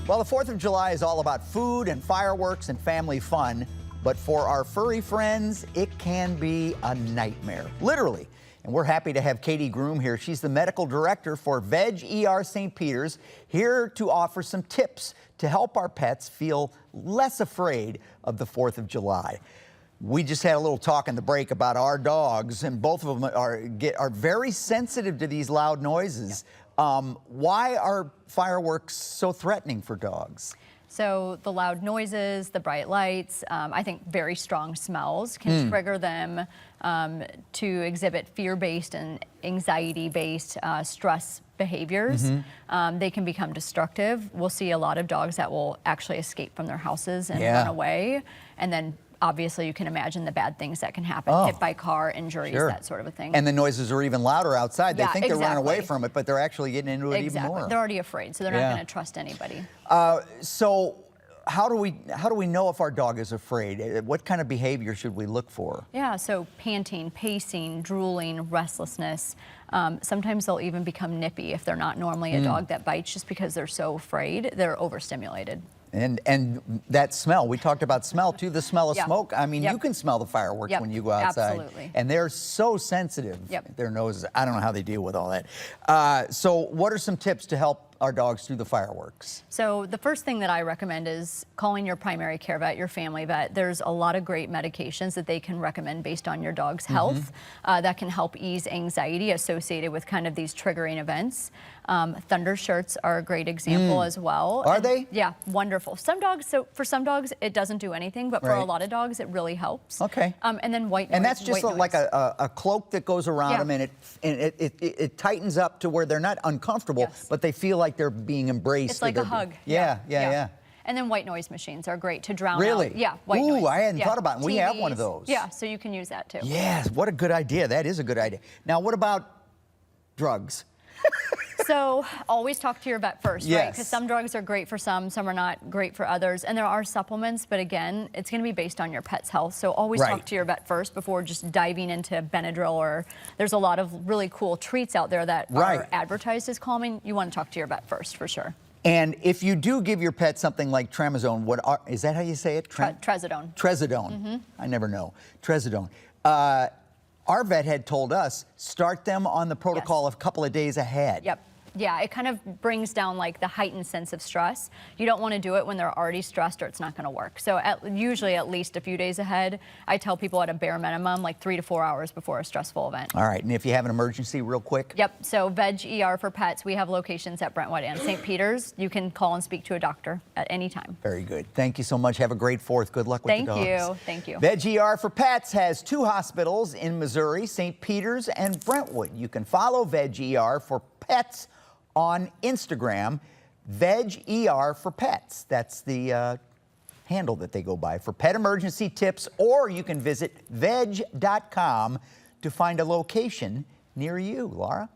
Well, the 4th of July is all about food and fireworks and family fun, but for our furry friends, it can be a nightmare, literally. And we're happy to have Katie Groom here. She's the medical director for Veg ER St. Peter's, here to offer some tips to help our pets feel less afraid of the 4th of July. We just had a little talk in the break about our dogs, and both of them are very sensitive to these loud noises. Why are fireworks so threatening for dogs? So the loud noises, the bright lights, I think very strong smells can trigger them to exhibit fear-based and anxiety-based stress behaviors. They can become destructive. We'll see a lot of dogs that will actually escape from their houses and run away. And then obviously you can imagine the bad things that can happen, hit by car, injuries, that sort of a thing. And the noises are even louder outside. They think they're running away from it, but they're actually getting into it even more. They're already afraid, so they're not going to trust anybody. So how do we know if our dog is afraid? What kind of behavior should we look for? Yeah, so panting, pacing, drooling, restlessness. Sometimes they'll even become nippy if they're not normally a dog that bites, just because they're so afraid. They're overstimulated. And that smell, we talked about smell too, the smell of smoke. I mean, you can smell the fireworks when you go outside. Absolutely. And they're so sensitive, their noses. I don't know how they deal with all that. So what are some tips to help our dogs through the fireworks? So the first thing that I recommend is calling your primary care vet, your family vet. There's a lot of great medications that they can recommend based on your dog's health that can help ease anxiety associated with kind of these triggering events. Thunder shirts are a great example as well. Are they? Yeah, wonderful. Some dogs, so for some dogs it doesn't do anything, but for a lot of dogs it really helps. Okay. And then white noise. And that's just like a cloak that goes around them, and it tightens up to where they're not uncomfortable, but they feel like they're being embraced. It's like a hug. Yeah. And then white noise machines are great to drown out. Yeah, white noise. I hadn't thought about it. We have TVs. one of those. Yeah, so you can use that too. Yes, what a good idea. That is a good idea. Now, what about drugs? So always talk to your vet first, right? Because some drugs are great for some are not great for others. And there are supplements, but again, it's going to be based on your pet's health. So always talk to your vet first before just diving into Benadryl, or there's a lot of really cool treats out there that are advertised as calming. You want to talk to your vet first for sure. And if you do give your pet something like Tremazone, is that how you say it? Trazodone. Trazodone. I never know. Trazodone. Our vet had told us, start them on the protocol a couple of days ahead. Yep. Yeah, it kind of brings down like the heightened sense of stress. You don't want to do it when they're already stressed or it's not going to work. So usually at least a few days ahead. I tell people at a bare minimum, like 3 to 4 hours before a stressful event. All right, and if you have an emergency, real quick? Yep, so Veg ER for pets, we have locations at Brentwood and St. Peter's. You can call and speak to a doctor at any time. Very good. Thank you so much. Have a great 4th. Good luck with the dogs. Thank you. Veg ER for Pets has 2 hospitals in Missouri, St. Peter's and Brentwood. You can follow Veg ER for Pets on Instagram, Veg ER for Pets. That's the handle that they go by for pet emergency tips, or you can visit veg.com to find a location near you. Laura?